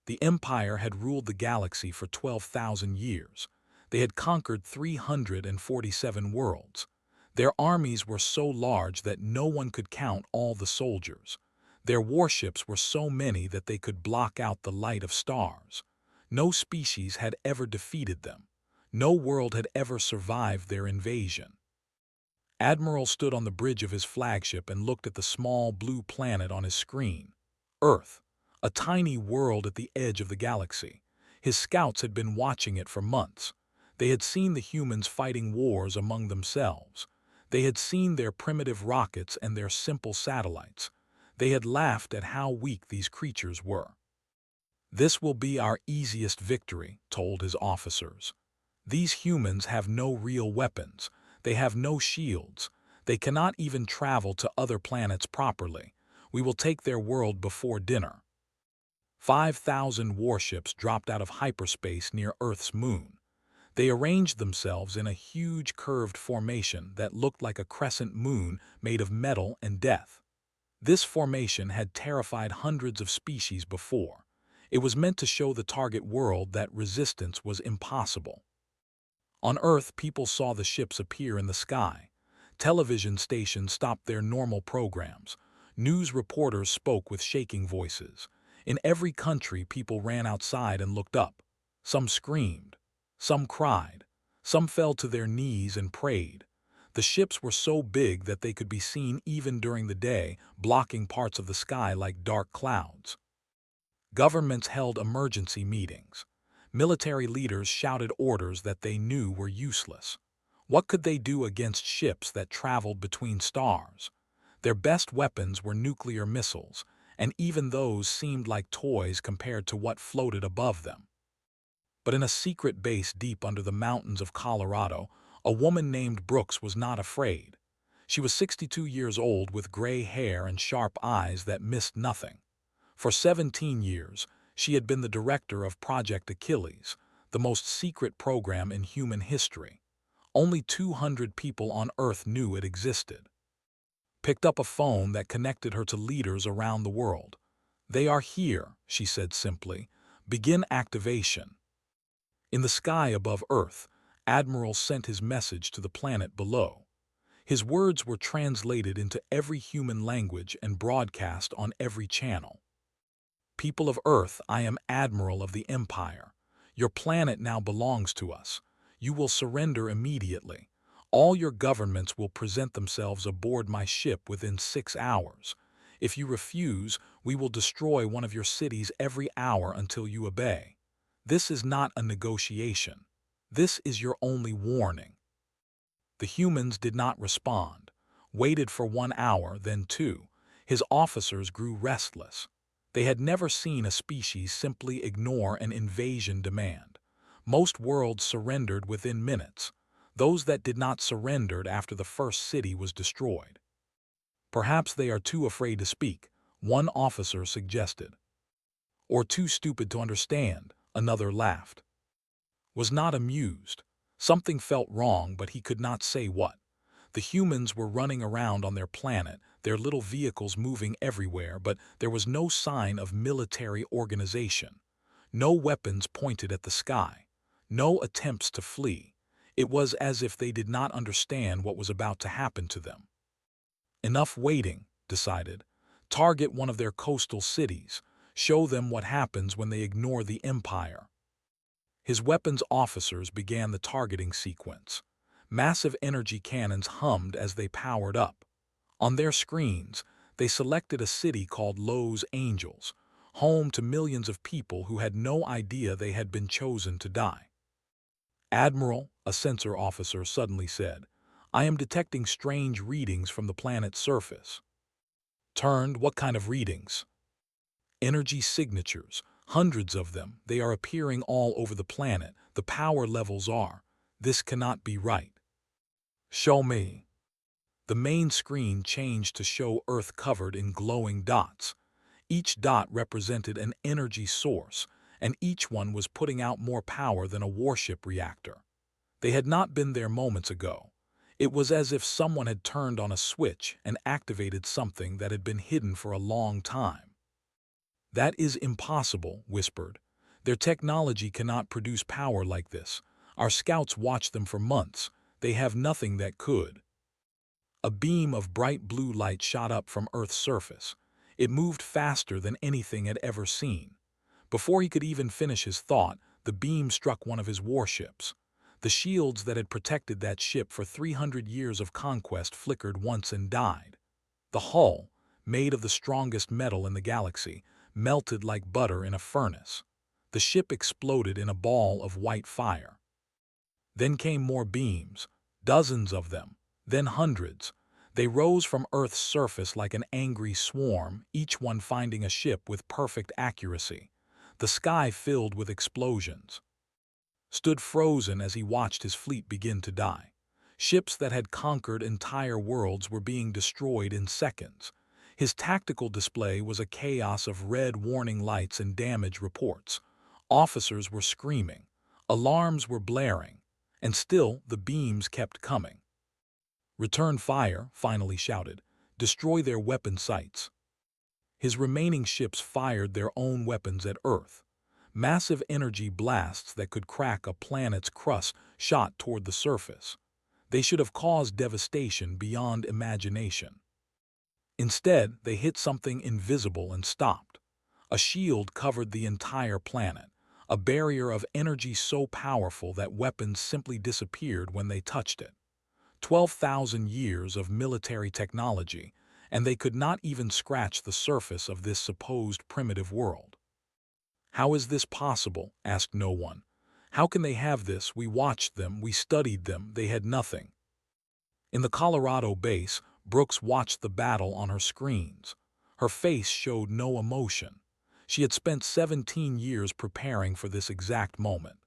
The Empire had ruled the galaxy for 12,000 years. They had conquered 347 worlds. Their armies were so large that no one could count all the soldiers. Their warships were so many that they could block out the light of stars. No species had ever defeated them. No world had ever survived their invasion. Admiral stood on the bridge of his flagship and looked at the small blue planet on his screen. Earth, a tiny world at the edge of the galaxy. His scouts had been watching it for months. They had seen the humans fighting wars among themselves. They had seen their primitive rockets and their simple satellites. They had laughed at how weak these creatures were. "This will be our easiest victory," told his officers. "These humans have no real weapons. They have no shields. They cannot even travel to other planets properly. We will take their world before dinner." 5,000 warships dropped out of hyperspace near Earth's moon. They arranged themselves in a huge curved formation that looked like a crescent moon made of metal and death. This formation had terrified hundreds of species before. It was meant to show the target world that resistance was impossible. On Earth, people saw the ships appear in the sky. Television stations stopped their normal programs. News reporters spoke with shaking voices. In every country, people ran outside and looked up. Some screamed. Some cried. Some fell to their knees and prayed. The ships were so big that they could be seen even during the day, blocking parts of the sky like dark clouds. Governments held emergency meetings. Military leaders shouted orders that they knew were useless. What could they do against ships that traveled between stars? Their best weapons were nuclear missiles, and even those seemed like toys compared to what floated above them. But in a secret base deep under the mountains of Colorado, a woman named Brooks was not afraid. She was 62 years old with gray hair and sharp eyes that missed nothing. For 17 years, she had been the director of Project Achilles, the most secret program in human history. Only 200 people on Earth knew it existed. Picked up a phone that connected her to leaders around the world. "They are here," she said simply. "Begin activation." In the sky above Earth, Admiral sent his message to the planet below. His words were translated into every human language and broadcast on every channel. "People of Earth, I am Admiral of the Empire. Your planet now belongs to us. You will surrender immediately. All your governments will present themselves aboard my ship within 6 hours. If you refuse, we will destroy one of your cities every hour until you obey. This is not a negotiation. This is your only warning." The humans did not respond. Waited for 1 hour, then 2. His officers grew restless. They had never seen a species simply ignore an invasion demand. Most worlds surrendered within minutes. Those that did not surrendered after the first city was destroyed. "Perhaps they are too afraid to speak," one officer suggested. "Or too stupid to understand," another laughed. Was not amused. Something felt wrong, but he could not say what. The humans were running around on their planet, their little vehicles moving everywhere, but there was no sign of military organization. No weapons pointed at the sky. No attempts to flee. It was as if they did not understand what was about to happen to them. "Enough waiting," decided. "Target one of their coastal cities. Show them what happens when they ignore the Empire." His weapons officers began the targeting sequence. Massive energy cannons hummed as they powered up. On their screens, they selected a city called Los Angeles, home to millions of people who had no idea they had been chosen to die. "Admiral," a sensor officer suddenly said, "I am detecting strange readings from the planet's surface." Turned, "What kind of readings?" "Energy signatures. Hundreds of them. They are appearing all over the planet. The power levels are. This cannot be right." "Show me." The main screen changed to show Earth covered in glowing dots. Each dot represented an energy source, and each one was putting out more power than a warship reactor. They had not been there moments ago. It was as if someone had turned on a switch and activated something that had been hidden for a long time. "That is impossible," whispered. "Their technology cannot produce power like this. Our scouts watched them for months. They have nothing that could." A beam of bright blue light shot up from Earth's surface. It moved faster than anything had ever seen. Before he could even finish his thought, the beam struck one of his warships. The shields that had protected that ship for 300 years of conquest flickered once and died. The hull, made of the strongest metal in the galaxy, melted like butter in a furnace. The ship exploded in a ball of white fire. Then came more beams, dozens of them, then hundreds. They rose from Earth's surface like an angry swarm, each one finding a ship with perfect accuracy. The sky filled with explosions. Stood frozen as he watched his fleet begin to die. Ships that had conquered entire worlds were being destroyed in seconds. His tactical display was a chaos of red warning lights and damage reports. Officers were screaming. Alarms were blaring. And still the beams kept coming. "Return fire," finally shouted. "Destroy their weapon sites." His remaining ships fired their own weapons at Earth. Massive energy blasts that could crack a planet's crust shot toward the surface. They should have caused devastation beyond imagination. Instead, they hit something invisible and stopped. A shield covered the entire planet, a barrier of energy so powerful that weapons simply disappeared when they touched it. 12,000 years of military technology, and they could not even scratch the surface of this supposed primitive world. "How is this possible?" asked no one. "How can they have this? We watched them, we studied them, they had nothing." In the Colorado base, Brooks watched the battle on her screens. Her face showed no emotion. She had spent 17 years preparing for this exact moment.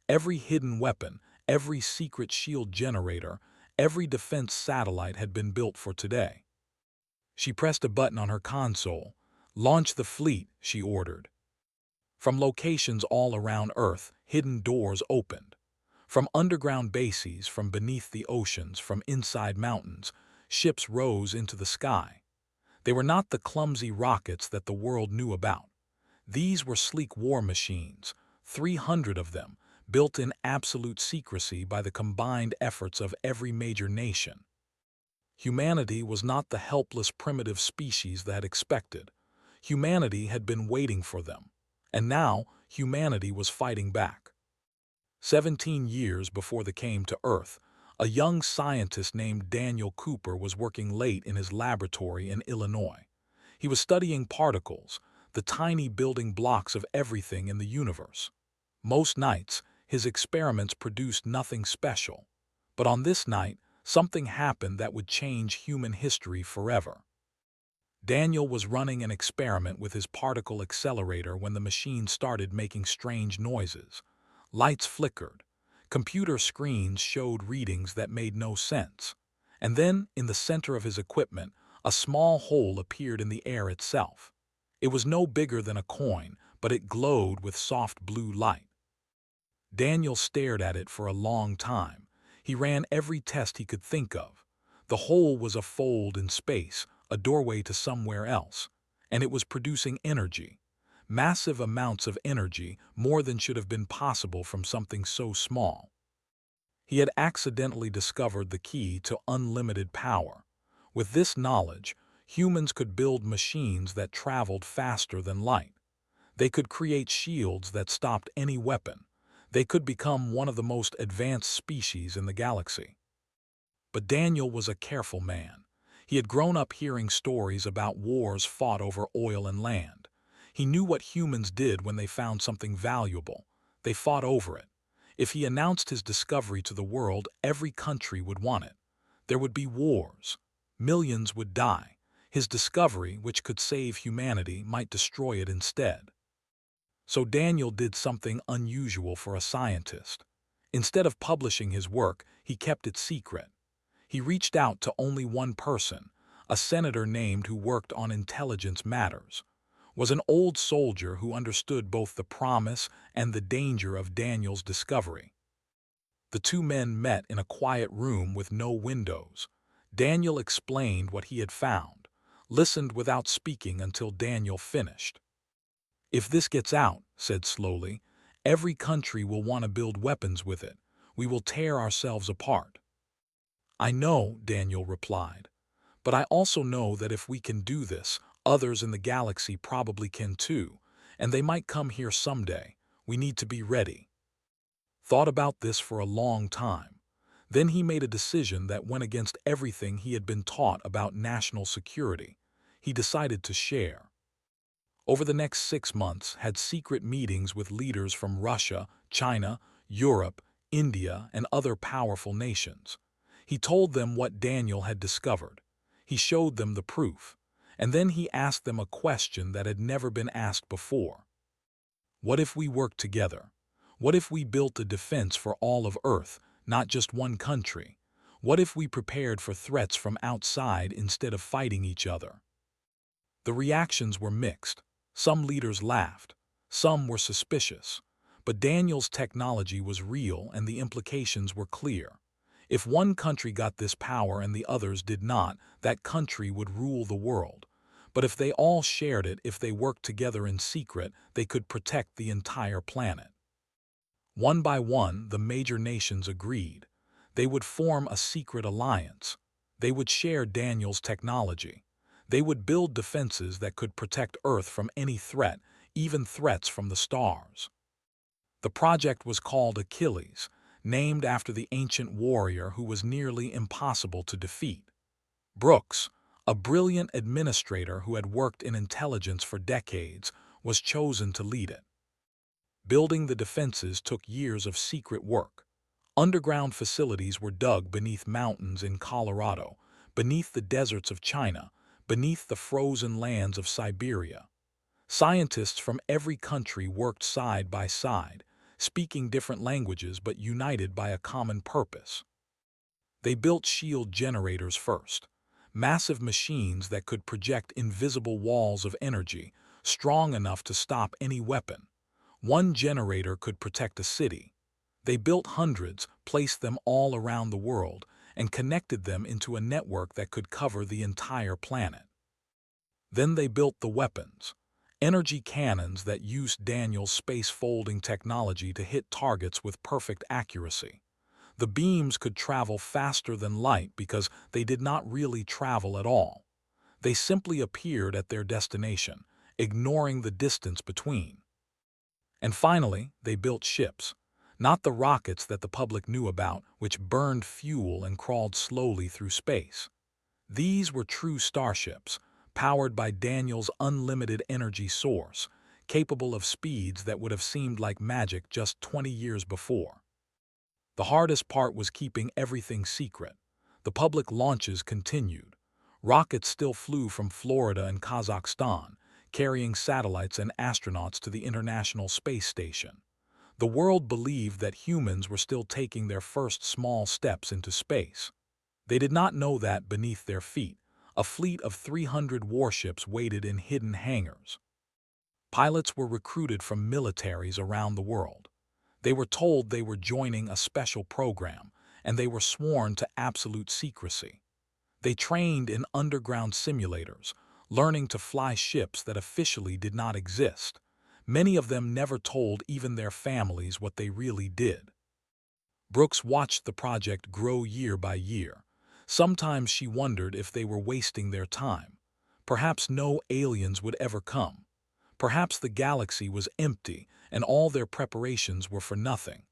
Every hidden weapon, every secret shield generator, every defense satellite had been built for today. She pressed a button on her console. "Launch the fleet," she ordered. From locations all around Earth, hidden doors opened. From underground bases, from beneath the oceans, from inside mountains, ships rose into the sky. They were not the clumsy rockets that the world knew about. These were sleek war machines, 300 of them, built in absolute secrecy by the combined efforts of every major nation. Humanity was not the helpless primitive species that had expected. Humanity had been waiting for them. And now, humanity was fighting back. 17 years before they came to Earth, a young scientist named Daniel Cooper was working late in his laboratory in Illinois. He was studying particles, the tiny building blocks of everything in the universe. Most nights, his experiments produced nothing special. But on this night, something happened that would change human history forever. Daniel was running an experiment with his particle accelerator when the machine started making strange noises. Lights flickered. Computer screens showed readings that made no sense. And then, in the center of his equipment, a small hole appeared in the air itself. It was no bigger than a coin, but it glowed with soft blue light. Daniel stared at it for a long time. He ran every test he could think of. The hole was a fold in space, a doorway to somewhere else, and it was producing energy. Massive amounts of energy, more than should have been possible from something so small. He had accidentally discovered the key to unlimited power. With this knowledge, humans could build machines that traveled faster than light. They could create shields that stopped any weapon. They could become one of the most advanced species in the galaxy. But Daniel was a careful man. He had grown up hearing stories about wars fought over oil and land. He knew what humans did when they found something valuable. They fought over it. If he announced his discovery to the world, every country would want it. There would be wars. Millions would die. His discovery, which could save humanity, might destroy it instead. So Daniel did something unusual for a scientist. Instead of publishing his work, he kept it secret. He reached out to only one person, a senator named who worked on intelligence matters. Was an old soldier who understood both the promise and the danger of Daniel's discovery. The two men met in a quiet room with no windows. Daniel explained what he had found, listened without speaking until Daniel finished. "If this gets out," said slowly, "every country will want to build weapons with it. We will tear ourselves apart." "I know," Daniel replied, "but I also know that if we can do this, others in the galaxy probably can too, and they might come here someday. We need to be ready." Thought about this for a long time. Then he made a decision that went against everything he had been taught about national security. He decided to share. Over the next 6 months, had secret meetings with leaders from Russia, China, Europe, India, and other powerful nations. He told them what Daniel had discovered. He showed them the proof. And then he asked them a question that had never been asked before. What if we worked together? What if we built a defense for all of Earth, not just one country? What if we prepared for threats from outside instead of fighting each other? The reactions were mixed. Some leaders laughed. Some were suspicious. But Daniel's technology was real and the implications were clear. If one country got this power and the others did not, that country would rule the world. But if they all shared it, if they worked together in secret, they could protect the entire planet. One by one, the major nations agreed. They would form a secret alliance. They would share Daniel's technology. They would build defenses that could protect Earth from any threat, even threats from the stars. The project was called Achilles, named after the ancient warrior who was nearly impossible to defeat. Brooks, a brilliant administrator who had worked in intelligence for decades, was chosen to lead it. Building the defenses took years of secret work. Underground facilities were dug beneath mountains in Colorado, beneath the deserts of China, beneath the frozen lands of Siberia. Scientists from every country worked side by side, speaking different languages but united by a common purpose. They built shield generators first, massive machines that could project invisible walls of energy, strong enough to stop any weapon. One generator could protect a city. They built hundreds, placed them all around the world, and connected them into a network that could cover the entire planet. Then they built the weapons, energy cannons that used Daniel's space-folding technology to hit targets with perfect accuracy. The beams could travel faster than light because they did not really travel at all. They simply appeared at their destination, ignoring the distance between. And finally, they built ships. Not the rockets that the public knew about, which burned fuel and crawled slowly through space. These were true starships, powered by Daniel's unlimited energy source, capable of speeds that would have seemed like magic just 20 years before. The hardest part was keeping everything secret. The public launches continued. Rockets still flew from Florida and Kazakhstan, carrying satellites and astronauts to the International Space Station. The world believed that humans were still taking their first small steps into space. They did not know that beneath their feet, a fleet of 300 warships waited in hidden hangars. Pilots were recruited from militaries around the world. They were told they were joining a special program, and they were sworn to absolute secrecy. They trained in underground simulators, learning to fly ships that officially did not exist. Many of them never told even their families what they really did. Brooks watched the project grow year by year. Sometimes she wondered if they were wasting their time. Perhaps no aliens would ever come. Perhaps the galaxy was empty and all their preparations were for nothing.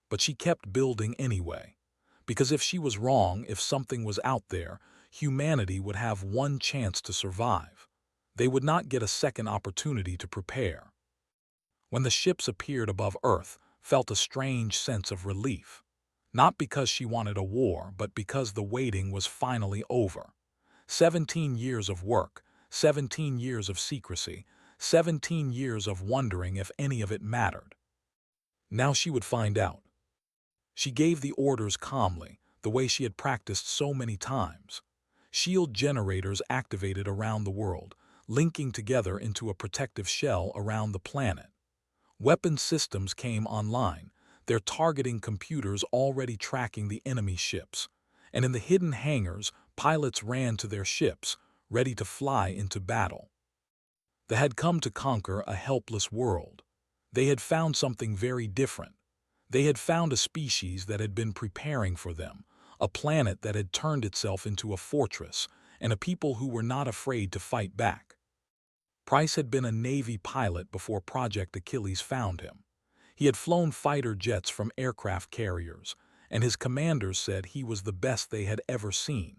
But she kept building anyway. Because if she was wrong, if something was out there, humanity would have one chance to survive. They would not get a second opportunity to prepare. When the ships appeared above Earth, felt a strange sense of relief. Not because she wanted a war, but because the waiting was finally over. 17 years of work, 17 years of secrecy, 17 years of wondering if any of it mattered. Now she would find out. She gave the orders calmly, the way she had practiced so many times. Shield generators activated around the world, linking together into a protective shell around the planet. Weapon systems came online, their targeting computers already tracking the enemy ships. And in the hidden hangars, pilots ran to their ships, ready to fly into battle. They had come to conquer a helpless world. They had found something very different. They had found a species that had been preparing for them, a planet that had turned itself into a fortress, and a people who were not afraid to fight back. Price had been a Navy pilot before Project Achilles found him. He had flown fighter jets from aircraft carriers, and his commanders said he was the best they had ever seen.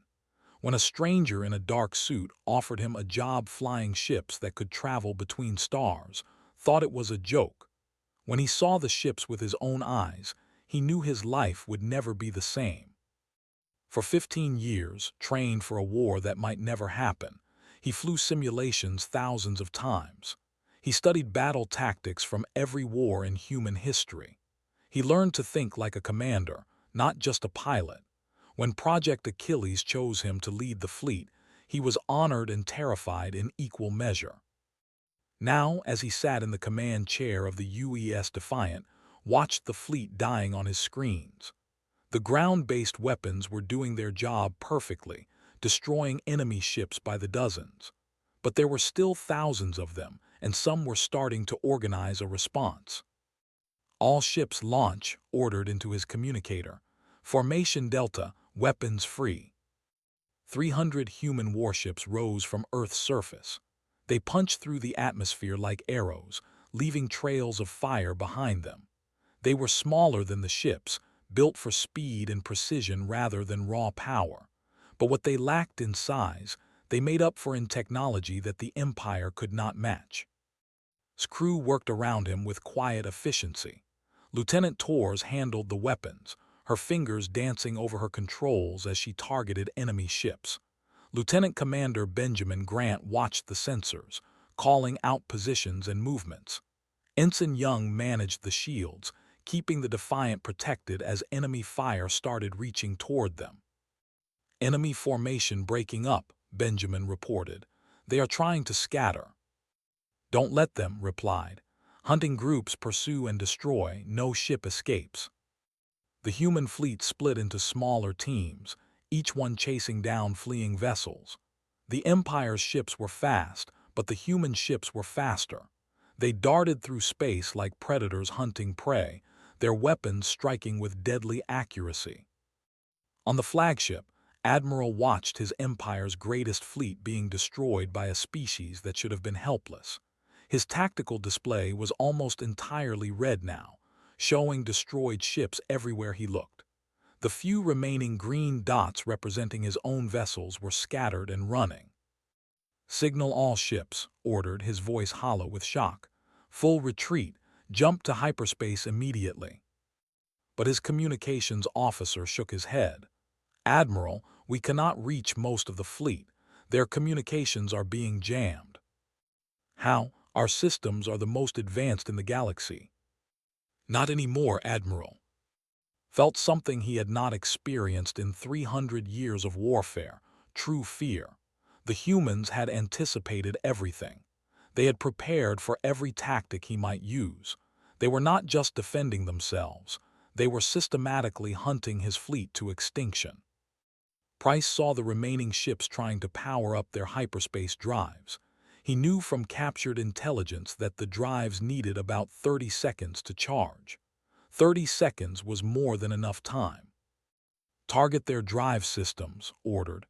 When a stranger in a dark suit offered him a job flying ships that could travel between stars, thought it was a joke. When he saw the ships with his own eyes, he knew his life would never be the same. For 15 years, trained for a war that might never happen, he flew simulations thousands of times. He studied battle tactics from every war in human history. He learned to think like a commander, not just a pilot. When Project Achilles chose him to lead the fleet, he was honored and terrified in equal measure. Now, as he sat in the command chair of the UES Defiant, watched the fleet dying on his screens. The ground-based weapons were doing their job perfectly, destroying enemy ships by the dozens. But there were still thousands of them, and some were starting to organize a response. All ships launch, ordered into his communicator. Formation Delta, weapons free. 300 human warships rose from Earth's surface. They punched through the atmosphere like arrows, leaving trails of fire behind them. They were smaller than the ships, built for speed and precision rather than raw power. But what they lacked in size, they made up for in technology that the Empire could not match. His crew worked around him with quiet efficiency. Lieutenant Torres handled the weapons, her fingers dancing over her controls as she targeted enemy ships. Lieutenant Commander Benjamin Grant watched the sensors, calling out positions and movements. Ensign Young managed the shields, keeping the Defiant protected as enemy fire started reaching toward them. "Enemy formation breaking up," Benjamin reported. "They are trying to scatter." "Don't let them," replied. "Hunting groups pursue and destroy, no ship escapes." The human fleet split into smaller teams, each one chasing down fleeing vessels. The Empire's ships were fast, but the human ships were faster. They darted through space like predators hunting prey, their weapons striking with deadly accuracy. On the flagship, Admiral watched his Empire's greatest fleet being destroyed by a species that should have been helpless. His tactical display was almost entirely red now, showing destroyed ships everywhere he looked. The few remaining green dots representing his own vessels were scattered and running. "Signal all ships," ordered, his voice hollow with shock. "Full retreat, jump to hyperspace immediately." But his communications officer shook his head. "Admiral, we cannot reach most of the fleet. Their communications are being jammed." "How? Our systems are the most advanced in the galaxy." "Not anymore, Admiral." Felt something he had not experienced in 300 years of warfare, true fear. The humans had anticipated everything. They had prepared for every tactic he might use. They were not just defending themselves. They were systematically hunting his fleet to extinction. Price saw the remaining ships trying to power up their hyperspace drives. He knew from captured intelligence that the drives needed about 30 seconds to charge. 30 seconds was more than enough time. "Target their drive systems," ordered.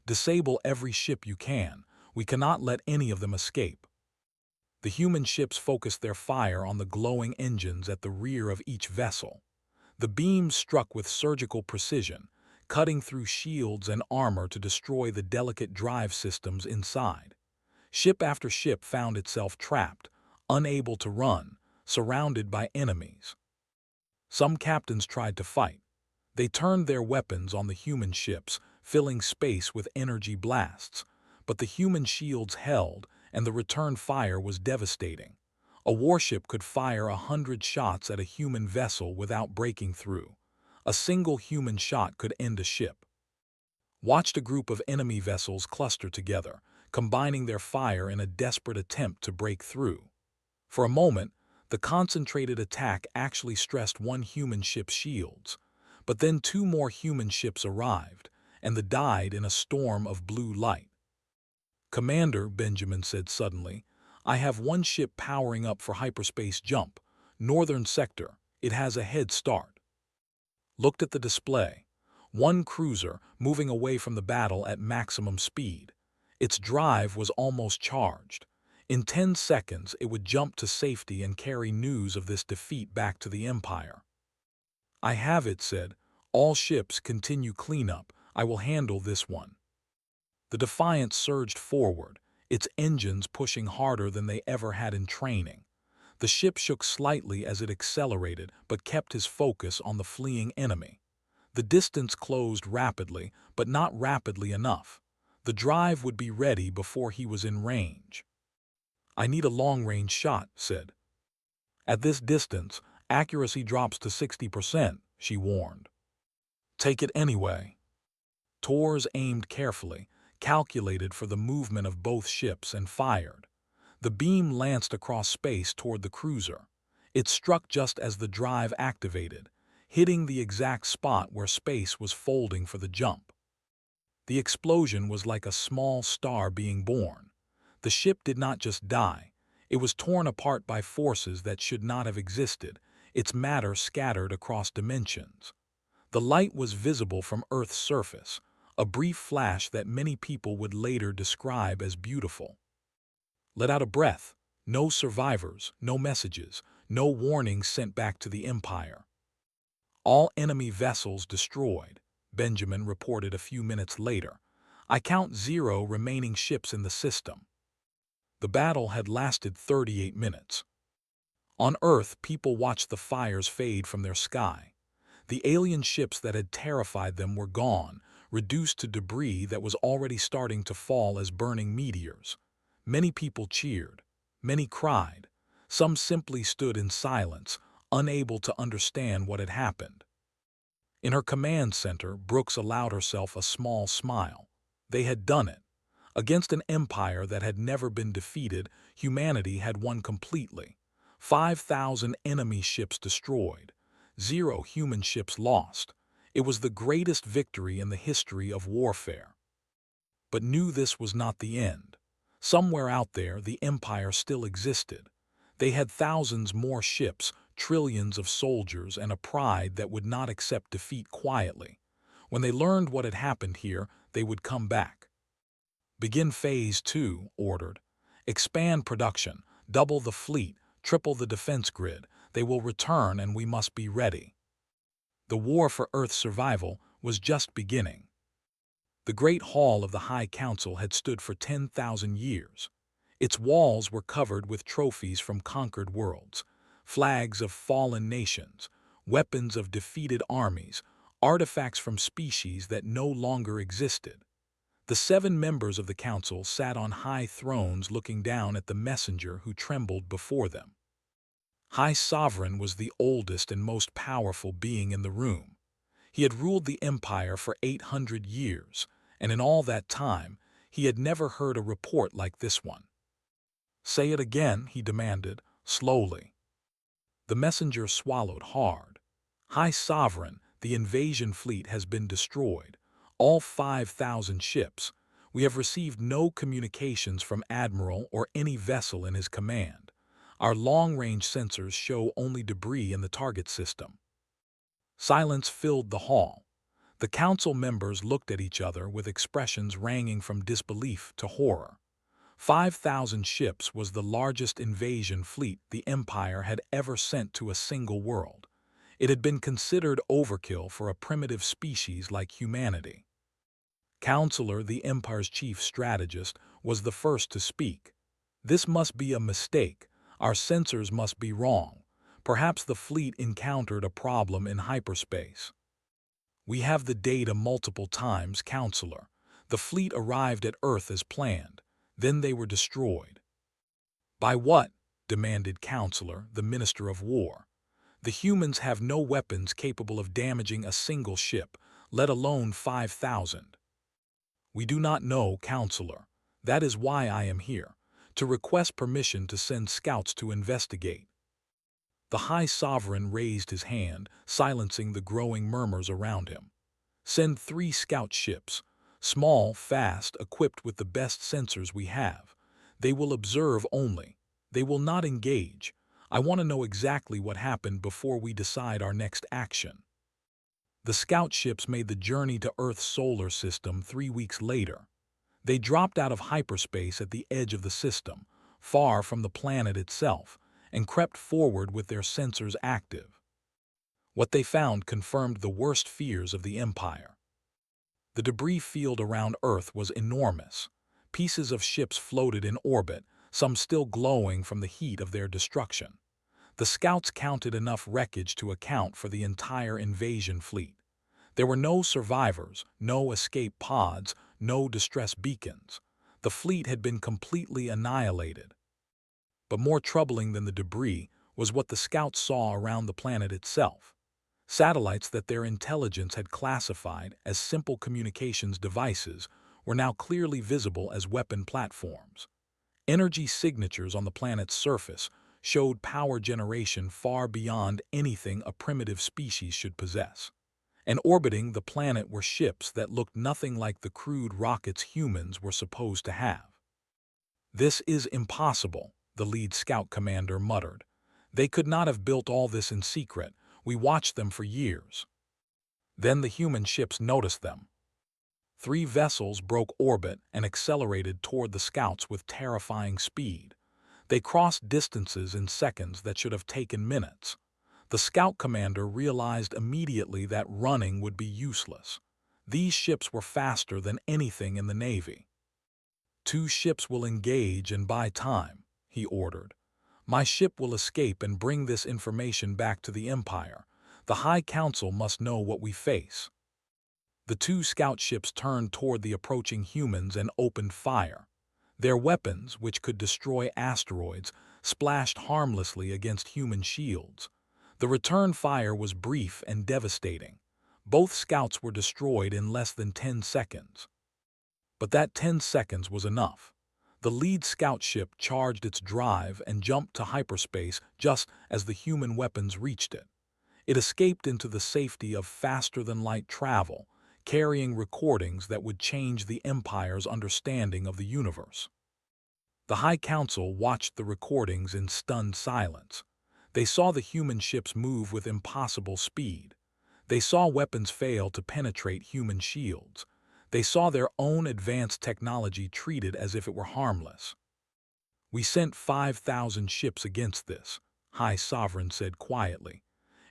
"Disable every ship you can. We cannot let any of them escape." The human ships focused their fire on the glowing engines at the rear of each vessel. The beams struck with surgical precision, cutting through shields and armor to destroy the delicate drive systems inside. Ship after ship found itself trapped, unable to run, surrounded by enemies. Some captains tried to fight. They turned their weapons on the human ships, filling space with energy blasts. But the human shields held, and the return fire was devastating. A warship could fire 100 shots at a human vessel without breaking through. A single human shot could end a ship. Watched a group of enemy vessels cluster together, combining their fire in a desperate attempt to break through. For a moment, the concentrated attack actually stressed one human ship's shields. But then 2 more human ships arrived, and they died in a storm of blue light. "Commander," Benjamin said suddenly, I have one ship powering up for hyperspace jump. Northern sector. It has a head start. Looked at the display. One cruiser moving away from the battle at maximum speed. Its drive was almost charged. In 10 seconds, it would jump to safety and carry news of this defeat back to the Empire. I have it, said. All ships continue cleanup. I will handle this one. The Defiant surged forward, its engines pushing harder than they ever had in training. The ship shook slightly as it accelerated, but kept his focus on the fleeing enemy. The distance closed rapidly, but not rapidly enough. The drive would be ready before he was in range. I need a long-range shot, said. At this distance, accuracy drops to 60%, she warned. Take it anyway. Torres aimed carefully, calculated for the movement of both ships, and fired. The beam lanced across space toward the cruiser. It struck just as the drive activated, hitting the exact spot where space was folding for the jump. The explosion was like a small star being born. The ship did not just die. It was torn apart by forces that should not have existed, its matter scattered across dimensions. The light was visible from Earth's surface, a brief flash that many people would later describe as beautiful. Let out a breath. No survivors, no messages, no warnings sent back to the Empire. All enemy vessels destroyed, Benjamin reported a few minutes later. I count 0 remaining ships in the system. The battle had lasted 38 minutes. On Earth, people watched the fires fade from their sky. The alien ships that had terrified them were gone, reduced to debris that was already starting to fall as burning meteors. Many people cheered. Many cried. Some simply stood in silence, unable to understand what had happened. In her command center, Brooks allowed herself a small smile. They had done it. Against an empire that had never been defeated, humanity had won completely. 5,000 enemy ships destroyed. 0 human ships lost. It was the greatest victory in the history of warfare. But knew this was not the end. Somewhere out there, the Empire still existed. They had thousands more ships, trillions of soldiers, and a pride that would not accept defeat quietly. When they learned what had happened here, they would come back. Begin Phase 2, ordered. Expand production, double the fleet, triple the defense grid. They will return and we must be ready. The war for Earth's survival was just beginning. The Great Hall of the High Council had stood for 10,000 years. Its walls were covered with trophies from conquered worlds, flags of fallen nations, weapons of defeated armies, artifacts from species that no longer existed. The 7 members of the council sat on high thrones looking down at the messenger who trembled before them. High Sovereign was the oldest and most powerful being in the room. He had ruled the empire for 800 years, and in all that time, he had never heard a report like this one. Say it again, he demanded, slowly. The messenger swallowed hard. High Sovereign, the invasion fleet has been destroyed. All 5,000 ships. We have received no communications from Admiral or any vessel in his command. Our long-range sensors show only debris in the target system. Silence filled the hall. The council members looked at each other with expressions ranging from disbelief to horror. 5,000 ships was the largest invasion fleet the Empire had ever sent to a single world. It had been considered overkill for a primitive species like humanity. Counselor, the Empire's chief strategist, was the first to speak. This must be a mistake. Our sensors must be wrong. Perhaps the fleet encountered a problem in hyperspace. We have the data multiple times, Counselor. The fleet arrived at Earth as planned. Then they were destroyed. By what? Demanded Counselor, the Minister of War. The humans have no weapons capable of damaging a single ship, let alone 5,000. We do not know, Counselor. That is why I am here, to request permission to send scouts to investigate. The High Sovereign raised his hand, silencing the growing murmurs around him. Send 3 scout ships, small, fast, equipped with the best sensors we have. They will observe only. They will not engage. I want to know exactly what happened before we decide our next action. The scout ships made the journey to Earth's solar system 3 weeks later. They dropped out of hyperspace at the edge of the system, far from the planet itself, and crept forward with their sensors active. What they found confirmed the worst fears of the Empire. The debris field around Earth was enormous. Pieces of ships floated in orbit, some still glowing from the heat of their destruction. The scouts counted enough wreckage to account for the entire invasion fleet. There were no survivors, no escape pods, no distress beacons. The fleet had been completely annihilated. But more troubling than the debris was what the scouts saw around the planet itself. Satellites that their intelligence had classified as simple communications devices were now clearly visible as weapon platforms. Energy signatures on the planet's surface showed power generation far beyond anything a primitive species should possess. And orbiting the planet were ships that looked nothing like the crude rockets humans were supposed to have. "This is impossible," the lead scout commander muttered. "They could not have built all this in secret. We watched them for years." Then the human ships noticed them. 3 vessels broke orbit and accelerated toward the scouts with terrifying speed. They crossed distances in seconds that should have taken minutes. The scout commander realized immediately that running would be useless. These ships were faster than anything in the Navy. "2 ships will engage and buy time," he ordered. "My ship will escape and bring this information back to the Empire. The High Council must know what we face." The 2 scout ships turned toward the approaching humans and opened fire. Their weapons, which could destroy asteroids, splashed harmlessly against human shields. The return fire was brief and devastating. Both scouts were destroyed in less than 10 seconds. But that 10 seconds was enough. The lead scout ship charged its drive and jumped to hyperspace just as the human weapons reached it. It escaped into the safety of faster-than-light travel, carrying recordings that would change the Empire's understanding of the universe. The High Council watched the recordings in stunned silence. They saw the human ships move with impossible speed. They saw weapons fail to penetrate human shields. They saw their own advanced technology treated as if it were harmless. "We sent 5,000 ships against this," High Sovereign said quietly,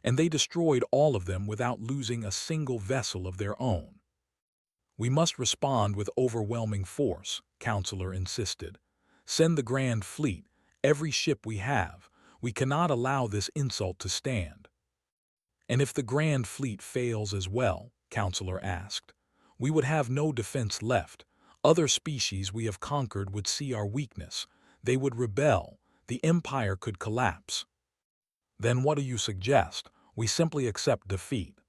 "and they destroyed all of them without losing a single vessel of their own." "We must respond with overwhelming force," Counselor insisted. "Send the Grand Fleet, every ship we have. We cannot allow this insult to stand." "And if the Grand Fleet fails as well," Counselor asked, "we would have no defense left. Other species we have conquered would see our weakness. They would rebel. The Empire could collapse." "Then what do you suggest? We simply accept defeat."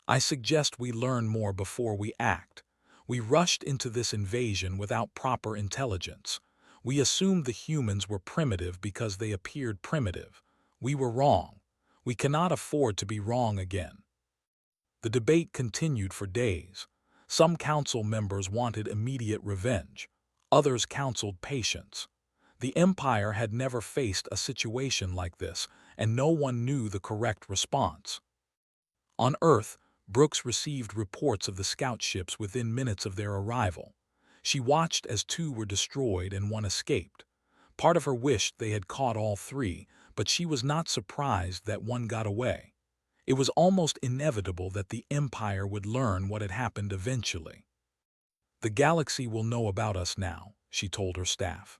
"I suggest we learn more before we act. We rushed into this invasion without proper intelligence. We assumed the humans were primitive because they appeared primitive. We were wrong. We cannot afford to be wrong again." The debate continued for days. Some council members wanted immediate revenge. Others counseled patience. The Empire had never faced a situation like this, and no one knew the correct response. On Earth, Brooks received reports of the scout ships within minutes of their arrival. She watched as 2 were destroyed and 1 escaped. Part of her wished they had caught all 3, but she was not surprised that 1 got away. It was almost inevitable that the Empire would learn what had happened eventually. "The galaxy will know about us now," she told her staff.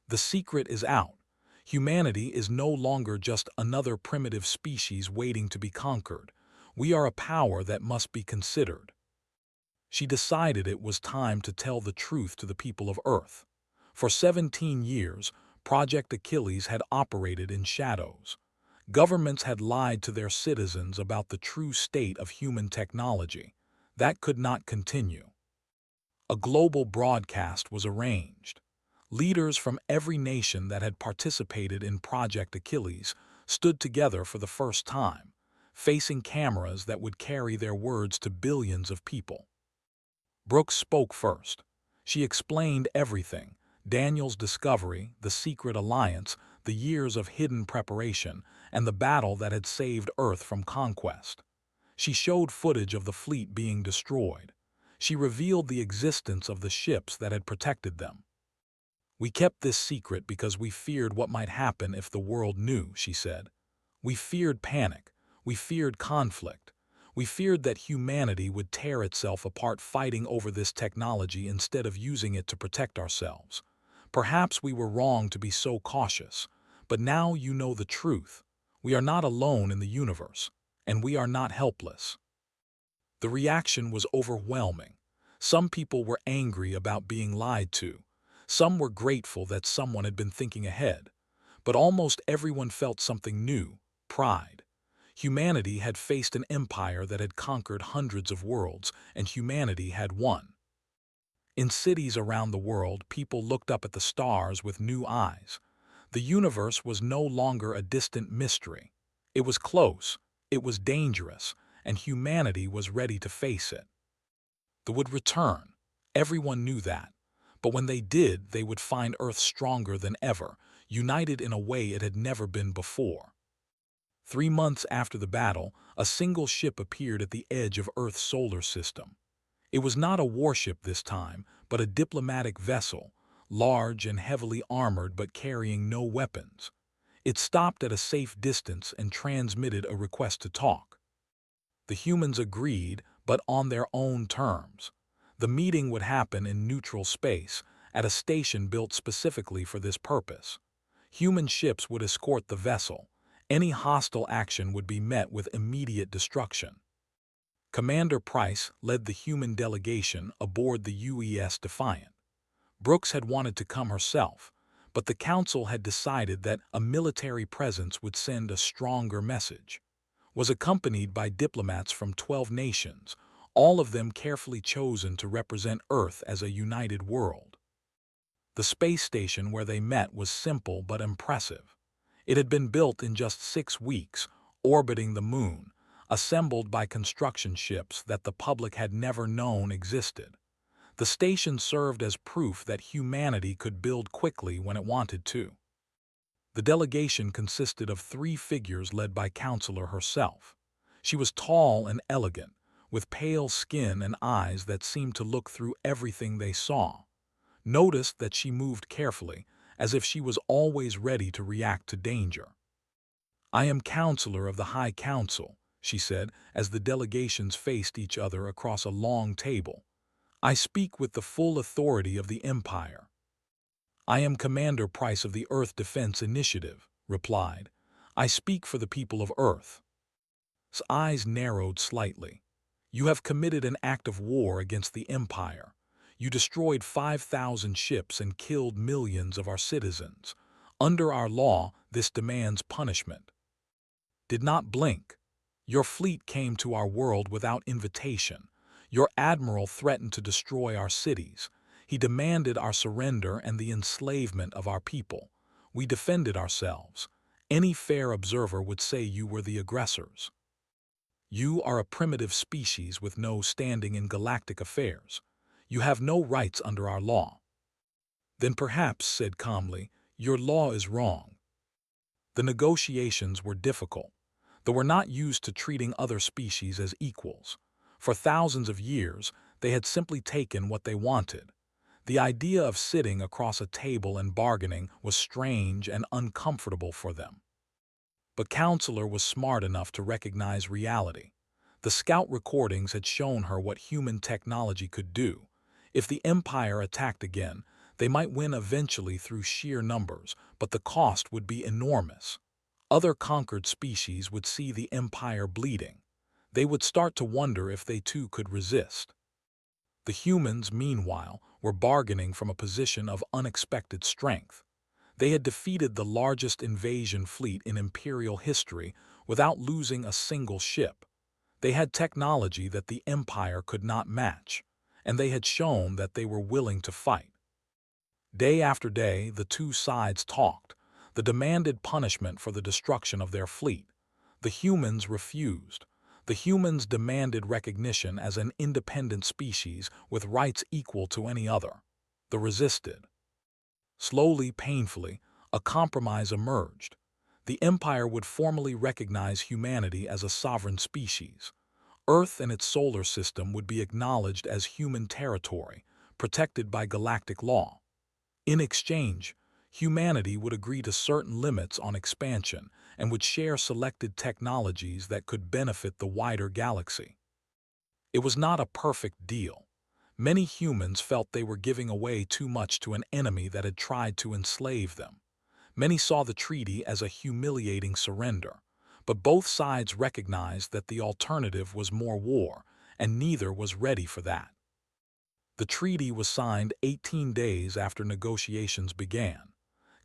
"The secret is out. Humanity is no longer just another primitive species waiting to be conquered. We are a power that must be considered." She decided it was time to tell the truth to the people of Earth. For 17 years, Project Achilles had operated in shadows. Governments had lied to their citizens about the true state of human technology. That could not continue. A global broadcast was arranged. Leaders from every nation that had participated in Project Achilles stood together for the first time, facing cameras that would carry their words to billions of people. Brooks spoke first. She explained everything, Daniel's discovery, the secret alliance, the years of hidden preparation, and the battle that had saved Earth from conquest. She showed footage of the fleet being destroyed. She revealed the existence of the ships that had protected them. "We kept this secret because we feared what might happen if the world knew," she said. "We feared panic. We feared conflict. We feared that humanity would tear itself apart fighting over this technology instead of using it to protect ourselves. Perhaps we were wrong to be so cautious, but now you know the truth. We are not alone in the universe, and we are not helpless." The reaction was overwhelming. Some people were angry about being lied to. Some were grateful that someone had been thinking ahead. But almost everyone felt something new: pride. Humanity had faced an empire that had conquered hundreds of worlds, and humanity had won. In cities around the world, people looked up at the stars with new eyes. The universe was no longer a distant mystery. It was close, it was dangerous, and humanity was ready to face it. They would return. Everyone knew that. But when they did, they would find Earth stronger than ever, united in a way it had never been before. 3 months after the battle, a single ship appeared at the edge of Earth's solar system. It was not a warship this time, but a diplomatic vessel, large and heavily armored but carrying no weapons. It stopped at a safe distance and transmitted a request to talk. The humans agreed, but on their own terms. The meeting would happen in neutral space, at a station built specifically for this purpose. Human ships would escort the vessel. Any hostile action would be met with immediate destruction. Commander Price led the human delegation aboard the UES Defiant. Brooks had wanted to come herself, but the Council had decided that a military presence would send a stronger message. Was accompanied by diplomats from 12 nations, all of them carefully chosen to represent Earth as a united world. The space station where they met was simple but impressive. It had been built in just 6 weeks, orbiting the moon, assembled by construction ships that the public had never known existed. The station served as proof that humanity could build quickly when it wanted to. The delegation consisted of 3 figures led by Counselor herself. She was tall and elegant, with pale skin and eyes that seemed to look through everything they saw. Noticed that she moved carefully, as if she was always ready to react to danger. "I am Counselor of the High Council," she said, as the delegations faced each other across a long table. "I speak with the full authority of the Empire." "I am Commander Price of the Earth Defense Initiative," replied. "I speak for the people of Earth." His eyes narrowed slightly. "You have committed an act of war against the Empire. You destroyed 5,000 ships and killed millions of our citizens. Under our law, this demands punishment." "Did not blink. Your fleet came to our world without invitation. Your admiral threatened to destroy our cities. He demanded our surrender and the enslavement of our people. We defended ourselves. Any fair observer would say you were the aggressors. You are a primitive species with no standing in galactic affairs. You have no rights under our law." "Then perhaps," said calmly, "your law is wrong." The negotiations were difficult. They were not used to treating other species as equals. For thousands of years, they had simply taken what they wanted. The idea of sitting across a table and bargaining was strange and uncomfortable for them. But Counselor was smart enough to recognize reality. The scout recordings had shown her what human technology could do. If the Empire attacked again, they might win eventually through sheer numbers, but the cost would be enormous. Other conquered species would see the Empire bleeding. They would start to wonder if they too could resist. The humans, meanwhile, were bargaining from a position of unexpected strength. They had defeated the largest invasion fleet in Imperial history without losing a single ship. They had technology that the Empire could not match, and they had shown that they were willing to fight. Day after day, the two sides talked. They demanded punishment for the destruction of their fleet. The humans refused. The humans demanded recognition as an independent species with rights equal to any other. They resisted. Slowly, painfully, a compromise emerged. The Empire would formally recognize humanity as a sovereign species. Earth and its solar system would be acknowledged as human territory, protected by galactic law. In exchange, humanity would agree to certain limits on expansion and would share selected technologies that could benefit the wider galaxy. It was not a perfect deal. Many humans felt they were giving away too much to an enemy that had tried to enslave them. Many saw the treaty as a humiliating surrender, but both sides recognized that the alternative was more war, and neither was ready for that. The treaty was signed 18 days after negotiations began.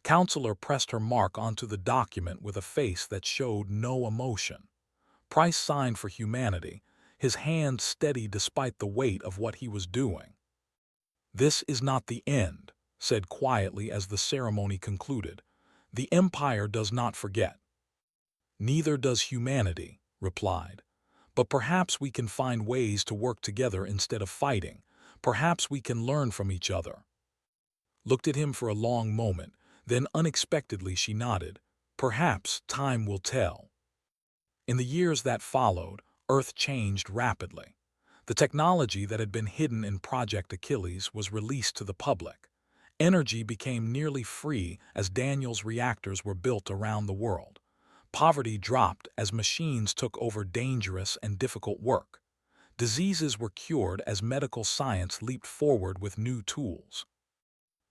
Counselor pressed her mark onto the document with a face that showed no emotion. Price signed for humanity, his hand steady despite the weight of what he was doing. "This is not the end," said quietly as the ceremony concluded. "The Empire does not forget." "Neither does humanity," replied. "But perhaps we can find ways to work together instead of fighting. Perhaps we can learn from each other." Looked at him for a long moment, then unexpectedly she nodded. "Perhaps time will tell." In the years that followed, Earth changed rapidly. The technology that had been hidden in Project Achilles was released to the public. Energy became nearly free as Daniel's reactors were built around the world. Poverty dropped as machines took over dangerous and difficult work. Diseases were cured as medical science leaped forward with new tools.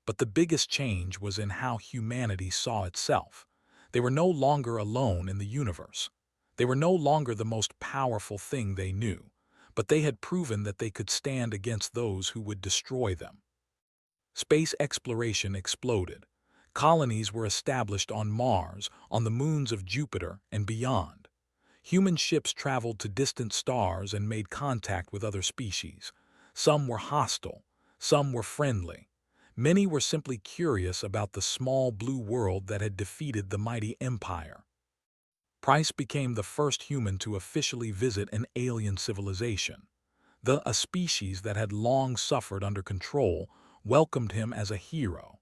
But the biggest change was in how humanity saw itself. They were no longer alone in the universe. They were no longer the most powerful thing they knew, but they had proven that they could stand against those who would destroy them. Space exploration exploded. Colonies were established on Mars, on the moons of Jupiter, and beyond. Human ships traveled to distant stars and made contact with other species. Some were hostile, some were friendly. Many were simply curious about the small blue world that had defeated the mighty empire. Price became the first human to officially visit an alien civilization. A species that had long suffered under control welcomed him as a hero.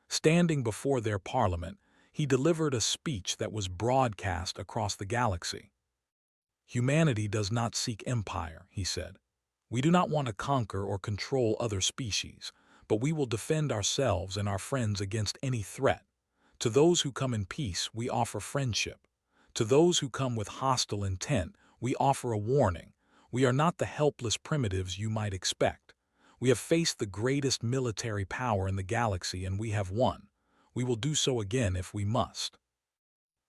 Standing before their parliament, he delivered a speech that was broadcast across the galaxy. "Humanity does not seek empire," he said. "We do not want to conquer or control other species, but we will defend ourselves and our friends against any threat. To those who come in peace, we offer friendship. To those who come with hostile intent, we offer a warning. We are not the helpless primitives you might expect. We have faced the greatest military power in the galaxy and we have won. We will do so again if we must."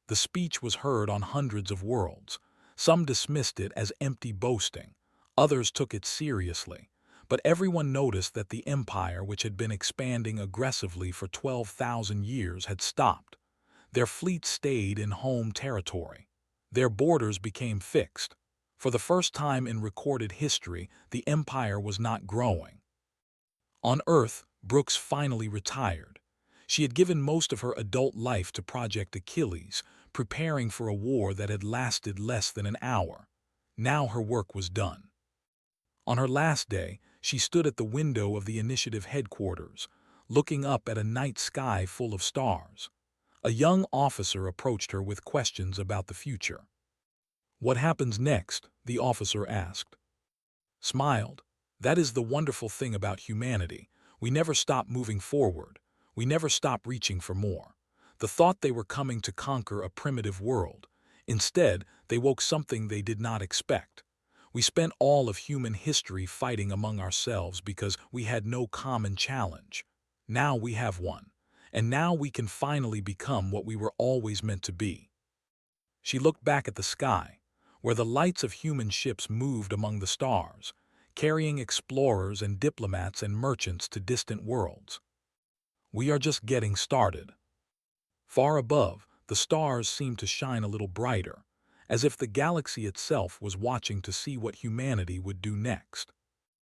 The speech was heard on hundreds of worlds. Some dismissed it as empty boasting. Others took it seriously. But everyone noticed that the empire, which had been expanding aggressively for 12,000 years, had stopped. Their fleet stayed in home territory. Their borders became fixed. For the first time in recorded history, the empire was not growing. On Earth, Brooks finally retired. She had given most of her adult life to Project Achilles, preparing for a war that had lasted less than an hour. Now her work was done. On her last day, she stood at the window of the Initiative headquarters, looking up at a night sky full of stars. A young officer approached her with questions about the future. "What happens next?" the officer asked. Smiled. "That is the wonderful thing about humanity. We never stop moving forward. We never stop reaching for more." The thought they were coming to conquer a primitive world. Instead, they woke something they did not expect. "We spent all of human history fighting among ourselves because we had no common challenge. Now we have one. And now we can finally become what we were always meant to be." She looked back at the sky, where the lights of human ships moved among the stars, carrying explorers and diplomats and merchants to distant worlds. "We are just getting started." Far above, the stars seemed to shine a little brighter, as if the galaxy itself was watching to see what humanity would do next.